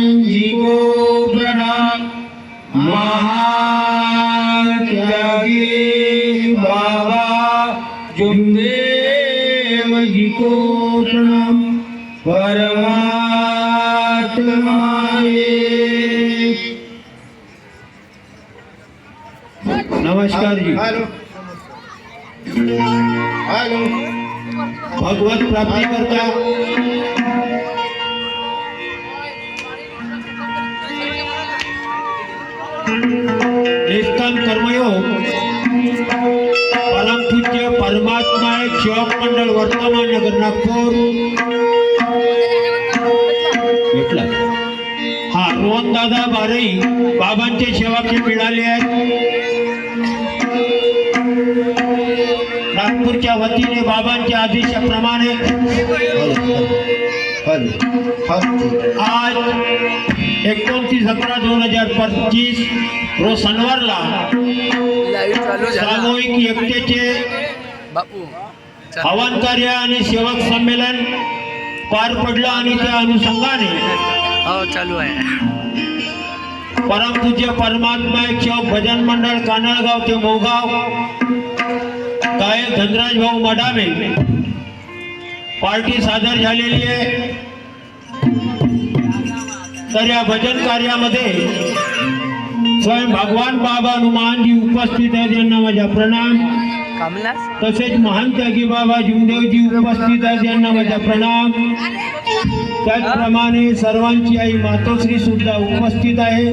जी को प्रणाम। महान त्यागी बाबा जुमदेव जी को प्रणाम। परमात्मा एक। नमस्कार जी। हेलो भगवत प्राप्ति करता निष्काम कर्मयोग परम पूज्य परमात्मा एक सेवक मंडळ वर्तमान नगर नागपूर भेटला। हा रोहन दादा बारई बाबांचे सेवक मिळाले आहेत। नागपूरच्या वतीने बाबांच्या आदेशाप्रमाणे आज 29/11/2025 रोज शनिवारला सामूहिक एकतेचे आवाहन कार्य आणि सेवक संमेलन पार पडलं आणि त्या अनुषंगाने चालू आहे परमपूज्य परमात्मा एक सेवक भजन मंडळ कानळगाव ते मोगाव गायक धनराज भाऊ मडामे पार्टी सादर झालेली आहे। तर या भजन कार्यामध्ये स्वयं भगवान बाबा हनुमानजी उपस्थित आहेत, यांना माझा प्रणाम। तसेच महान त्यागी बाबा जुमदेवजी उपस्थित आहेत, यांना माझा प्रणाम। त्याचप्रमाणे सर्वांची आई मातोश्री सुद्धा उपस्थित आहे,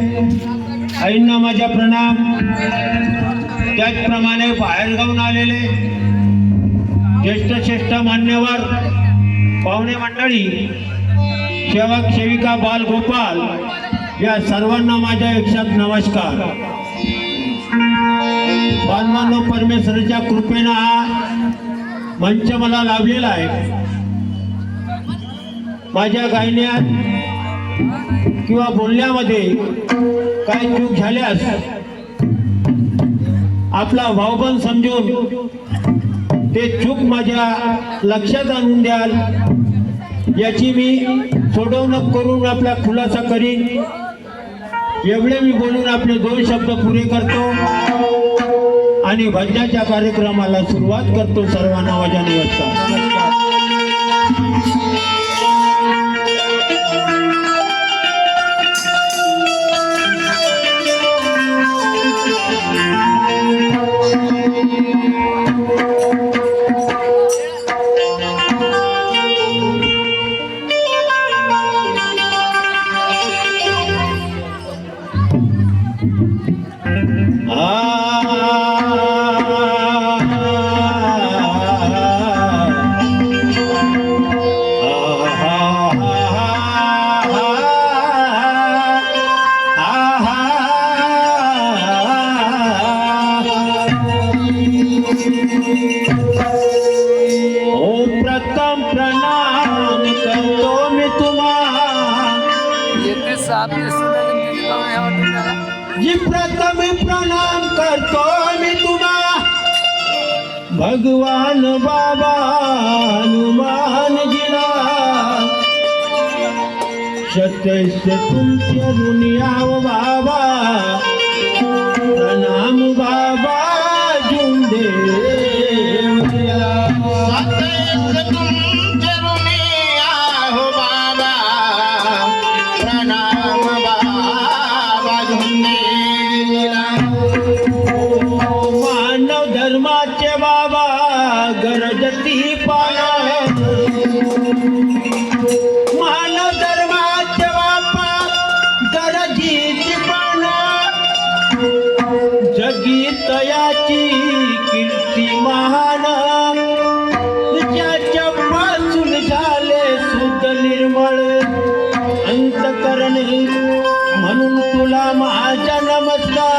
आईंना माझा प्रणाम। त्याचप्रमाणे बाहेरगावून आलेले ज्येष्ठ मान्यवर पाहुणे मंडळी, सेवक सेविका, बाल गोपाल या सर्वांना माझ्या एकसाथ नमस्कार। बांधवांनो, परमेश्वराच्या कृपेने हा मंच मला लाभलेला आहे। माझ्या गायण्यात किंवा बोलण्यामध्ये काही चूक झाल्यास आपला भावबंद समजून ते चूक माझ्या लक्षात आणून द्याल, याची मी सोडवणूक करून आपला खुलासा करीन। एवढे मी बोलून आपले 2 शब्द पुरे करतो आणि भजनाच्या कार्यक्रमाला सुरुवात करतो। सर्वांना माझा नमस्कार। प्रथम प्रणाम करतो मी जी प्रथम प्रणाम करतो मी तुम्हा भगवान बाबा हनुमानजीला। सत्य तुमच्या दुनियाव बाबा, प्रणाम बाबा जुमदेवला। मानव धर्माचे बाबा गरजती पाया, मानव धर्माचे बाबा गरजीची पाना, जगीतयाची कीर्ती महान, ज्याच्या पासून झाले शुद्ध निर्मळ अंतकरण, म्हणून तुला माझा नमस्कार।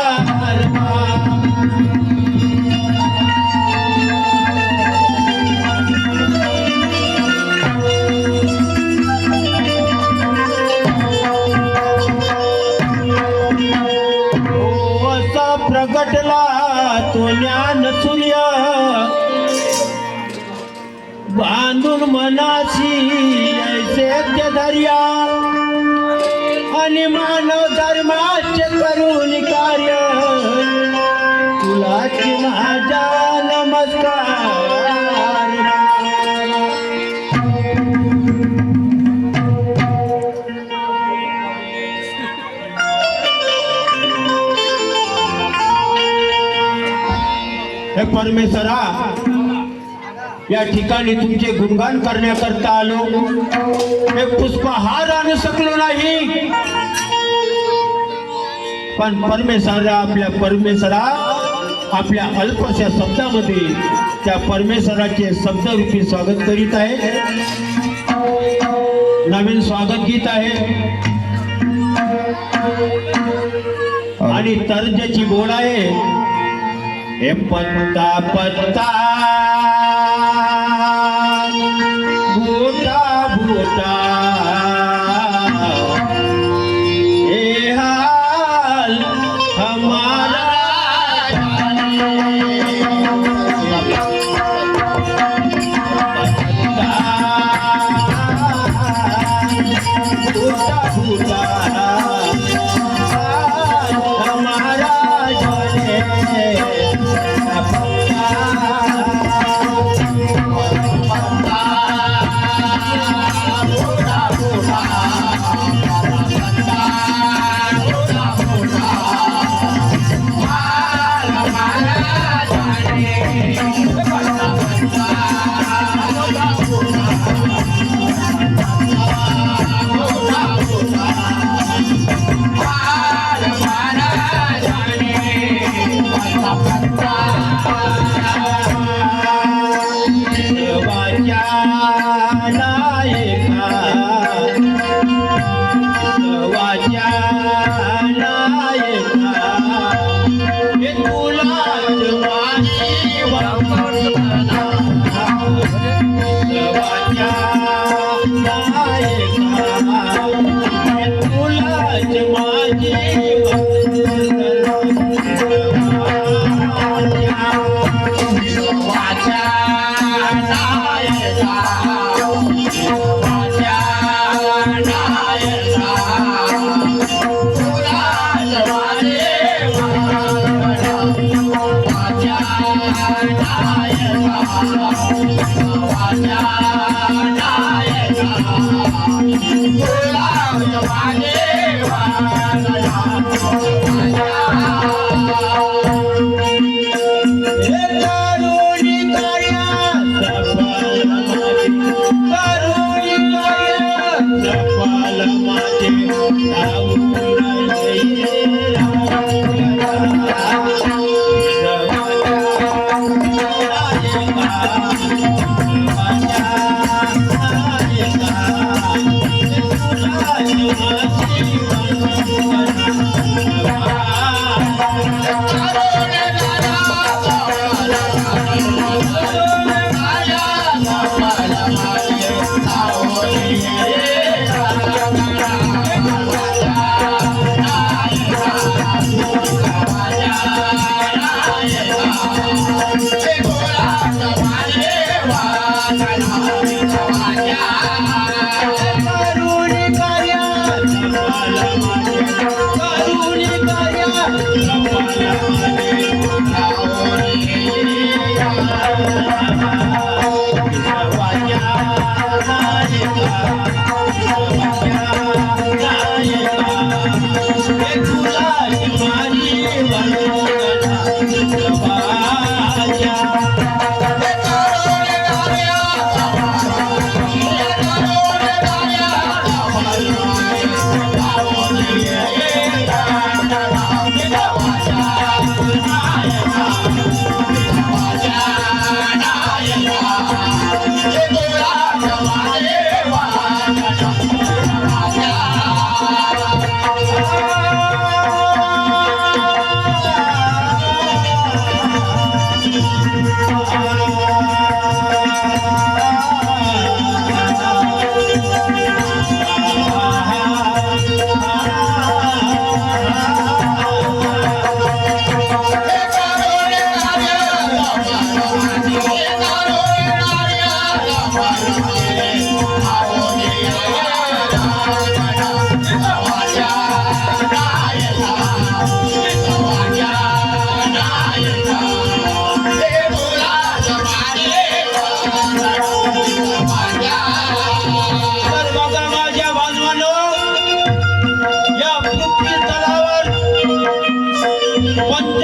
प्रगटला तो ज्ञान सूर्य, बांधून मनाशी ऐसे दर्या, आणि मानव धर्माचे करून कार्य तुलाच माझा नमस्कार. हे परमेश्वरा, या ठिकाणी तुमचे गुणगान करण्याकरता आलो. हे पुष्पहार आणू शकलो नाही, पण परमेश्वरा आपल्या अल्पशा शब्दामध्ये त्या परमेश्वराचे शब्दरूपी स्वागत करीत आहे. नवीन स्वागत गीत आहे आणि तर्जाची बोल आहे. हे पत्ता पत्ता भूटा भूटा हे हाल हमारा भूटा भूटा हमारा करुणी कार्या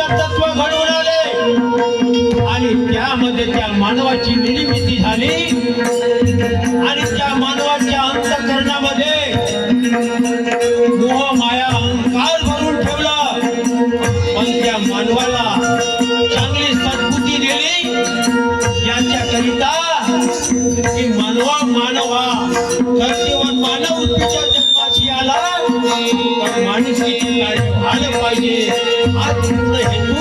विचार तत्व घडवून आले आणि त्यामध्ये त्या मानवाची निर्मिती झाली आणि त्या मानवाच्या अंतःकरणामध्ये मोह माया अहंकार भरून ठेवला. पण त्या मानवाला चांगली सद्बुद्धी दिली याच्याकरिता की मानवा धरतीवर मानव तुझ्या जन्माशी आला पण माणुसकीचे कार्य झालं पाहिजे हा पूर्ण हेतू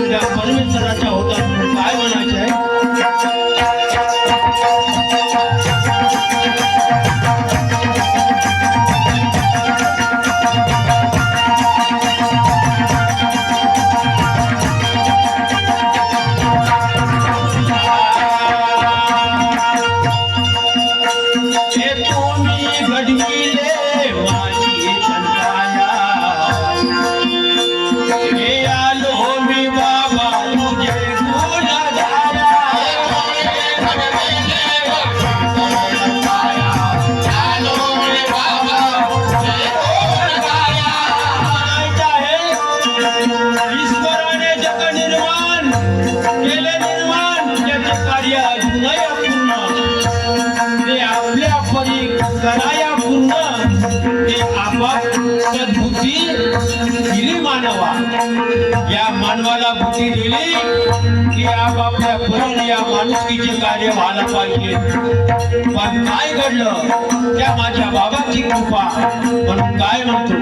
त्या परमेश्वराचा होता. काय म्हणायचं आहे? या मानवाला बुद्धी दिली की आपापल्या परीने या माणुसकीचे कार्य व्हायला पाहिजे. पण काय घडलं? त्या माझ्या बाबाची कृपा म्हणून काय म्हणतो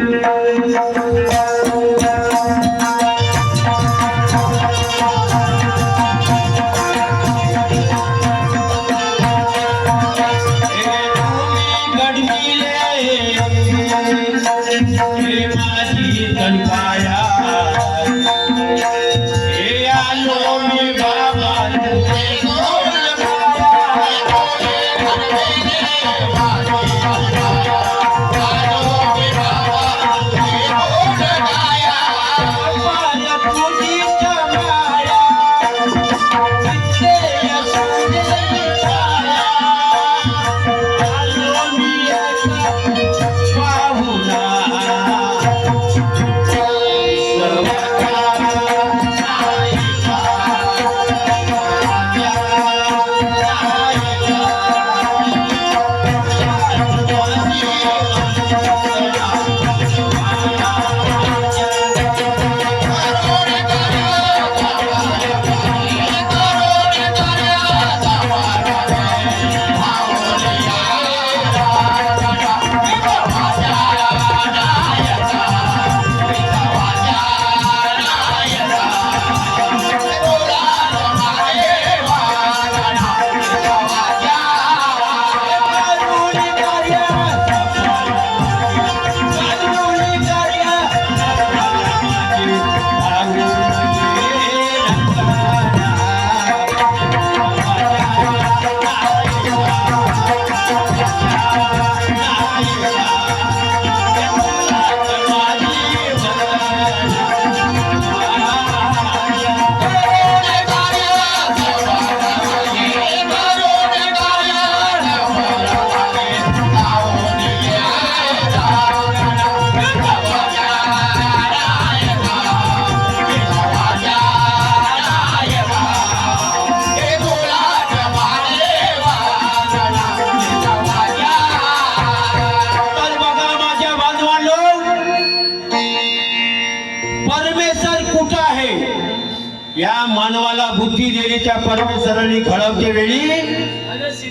मानवाला बुद्धी दिली त्या परमेश्वराने घडवते वेळी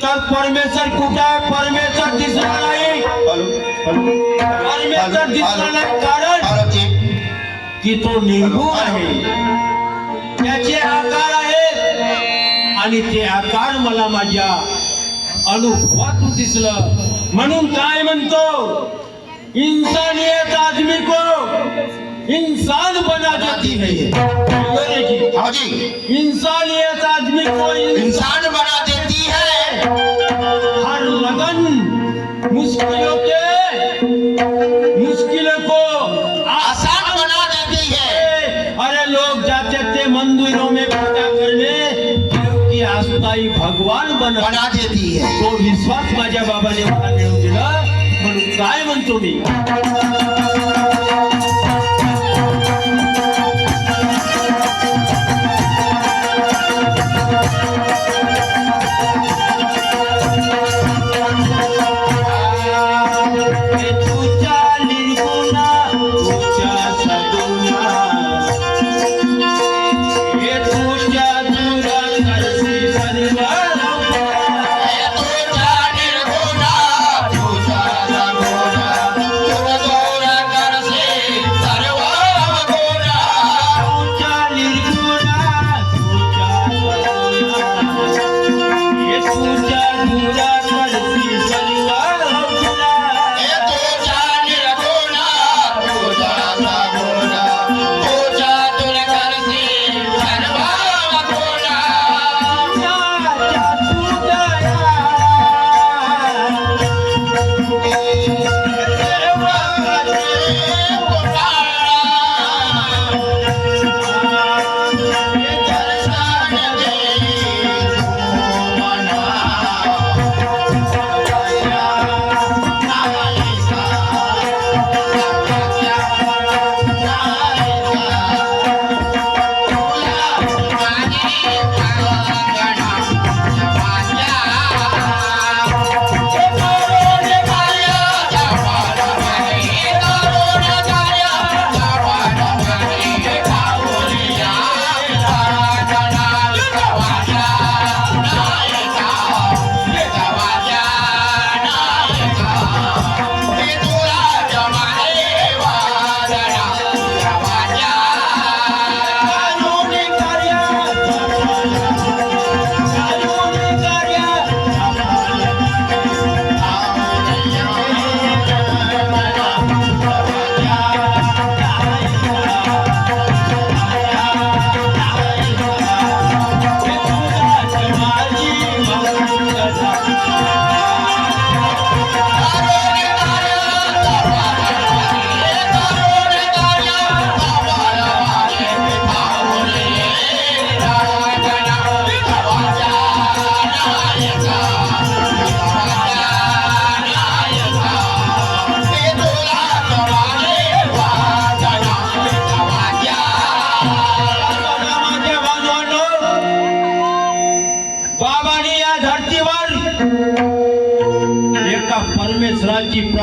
तर परमेश्वर कुठे आहे? परमेश्वर दिसला नाही. परमेश्वर दिसला नाही कारण की तो निर्गुण आहे. त्याचे आकार आहेत आणि ते आकार मला माझ्या अनुभवातून दिसलं. म्हणून काय म्हणतो, इंसानियत आदमी को इंसान बना देती है. इंसानियत आदमी को इंसान बना देती है. हर लगन मुश्किलों को आसान बना देती है. अरे लोग जाते थे मंदिरों में पूजा करने, की आस्थाई भगवान बना देती है. तो विश्वास माझ्या बाबाने मला मिळवून दिला. म्हणून काय म्हणतो मी,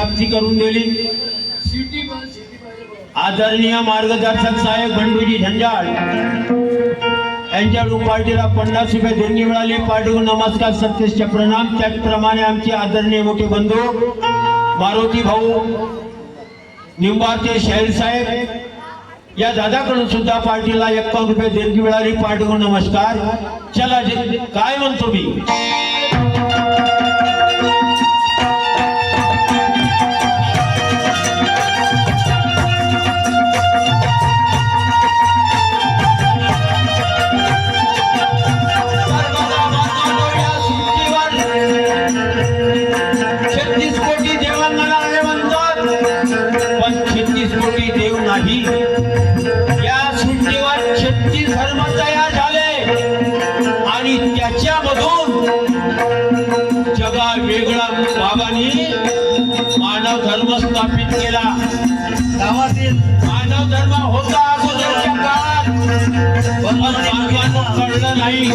प्राप्ती करून दिली. आदरणीय मार्गदर्शक साहेब बंडूजी झंजाळ यांच्याकडून पार्टीला 50 रुपये देणगी मिळाली. पार्टीकडून नमस्कार सत्यश्च प्रणाम. त्याचप्रमाणे आमचे आदरणीय मोठे बंधू मारुती भाऊ निंबाते शाहीर साहेब या दादाकडून सुद्धा पार्टीला 51 रुपये देणगी मिळाली. पार्टीकडून नमस्कार. चला काय म्हणतो मी या सुट्टीवर 36 धर्म तयार झाले आणि त्याच्यामधून जगा वेगळा बाबांनी मानव धर्म स्थापित केला. गावातील मानव धर्म होता अगोदरच्या काळात मानवांना कळलं नाही.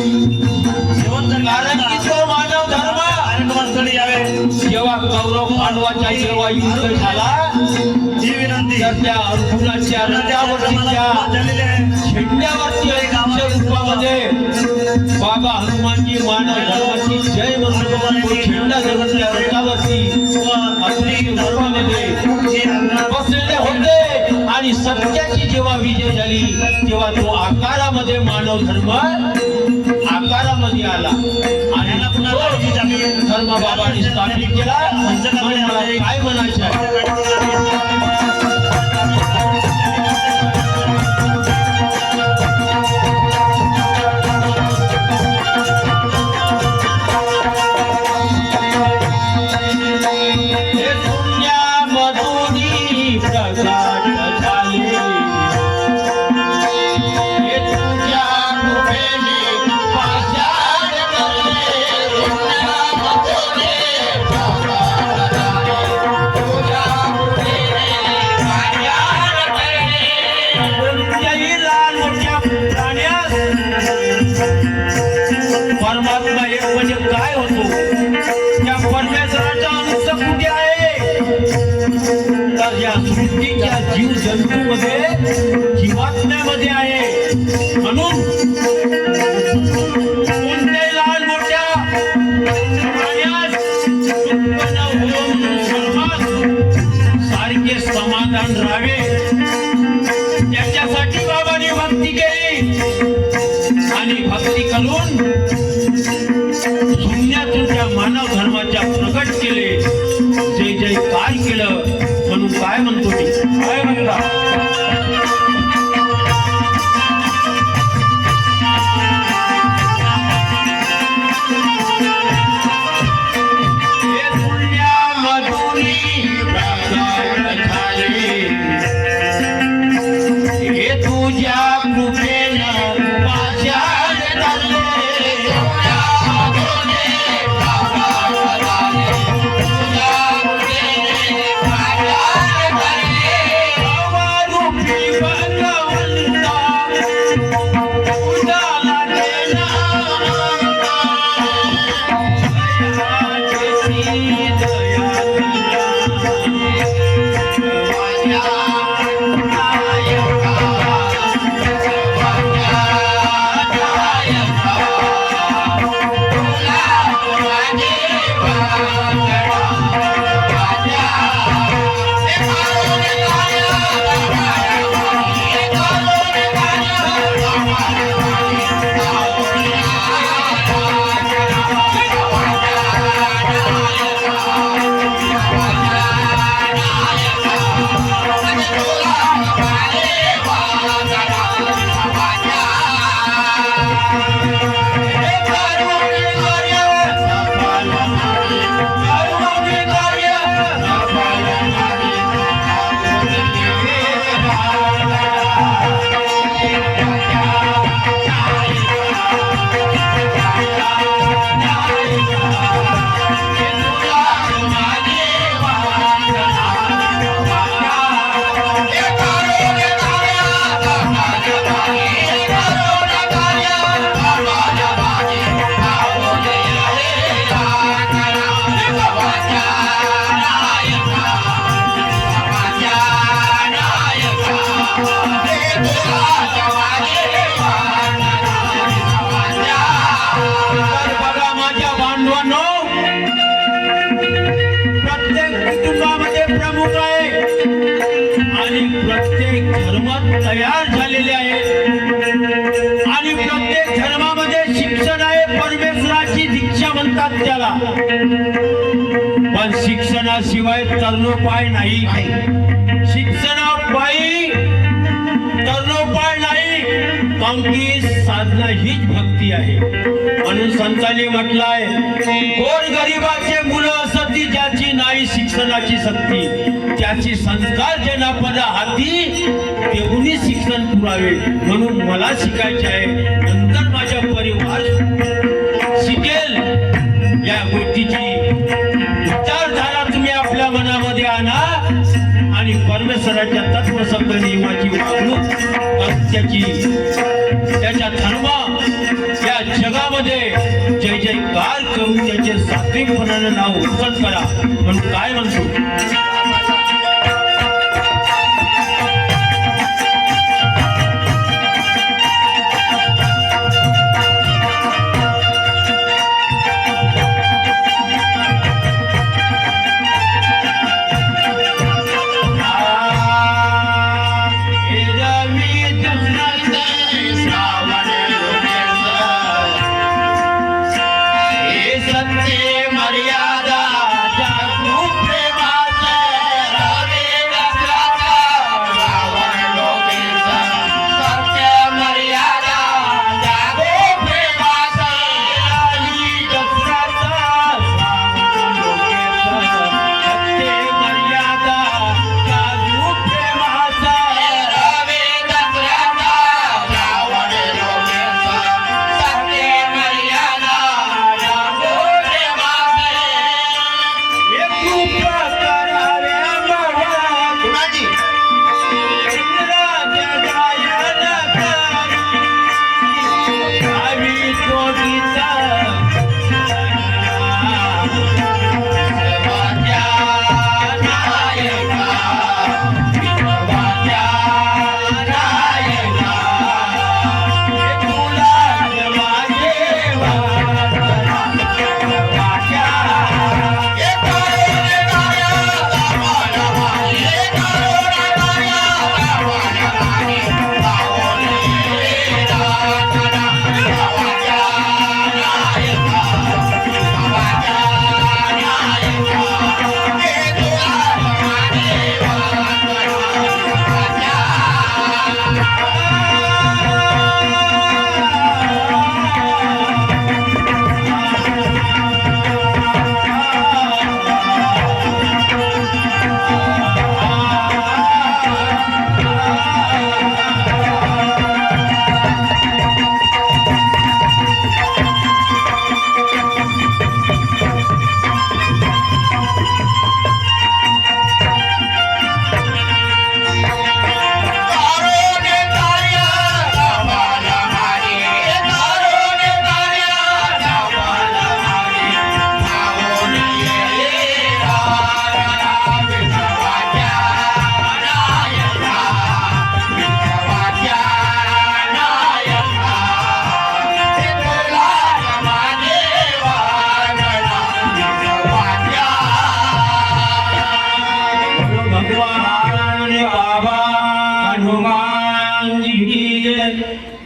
कारण की तो मानव धर्म जेव्हा कौरव पांडवाच्या जेव्हा युद्ध झाला तर त्या अर्जुनाच्या झेंड्यावरती रूपामध्ये बाबा हनुमानजी मानव धर्माची जय म्हणून झेंडा धरून त्या रथावरती बसलेले होते आणि सत्याची जेव्हा विजय झाली तेव्हा तो आकारामध्ये मानव धर्म आकारामध्ये आला आणि धर्म बाबांनी स्थापित केला. मला काय म्हणायचं परमात्मा एक म्हणजे काय होतो त्या परमेश्वराचा अंश कुठे आहे तर या सृष्टीच्या जीव जंतूमध्ये जीवात्म्यामध्ये आहे. म्हणून कोणत्याही लहान मोठ्या प्राण्यास उत्पन्न होऊन सारखे समाधान राहावे त्याच्यासाठी बाबांनी भक्ती केली आणि भक्ती करून शून्यातून त्या मानव धर्माच्या प्रकट केले. जय जय काय केलं म्हणून काय म्हणतो मी काय म्हणता आणि प्रत्येक धर्मात तयार झालेले आहेत आणि प्रत्येक धर्मामध्ये शिक्षण आहे. परमेश्वराची दीक्षा म्हणतात त्याला. पण शिक्षणाशिवाय तरणोपाय नाही. शिक्षणापायी तरणोपाय नाही. कांकी साधना हीच भक्ती आहे. म्हणून संतांनी म्हटलंय, गोर गरिबाचे मुलं असती ज्याची नाही शिक्षणाची सक्ती, त्याची संस्कार जनापद हाती देऊनी शिक्षण पुरावे. म्हणून मला शिकायचे आहे, नंतर माझा परिवार शिकेल. या गोष्टीची विचारधारा तुम्ही आपल्या मनामध्ये आणा आणि परमेश्वराच्या तत्वसंग नियमाची वागणूक त्याच्या धर्म या जगामध्ये जय जयकार करून त्याचे सात्विकपणाने नाव उच्चार करा. म्हणून काय म्हणतो,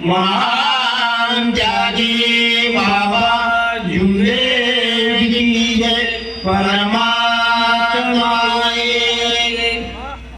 महान त्यागी बाबा जुले की जय परमात्मा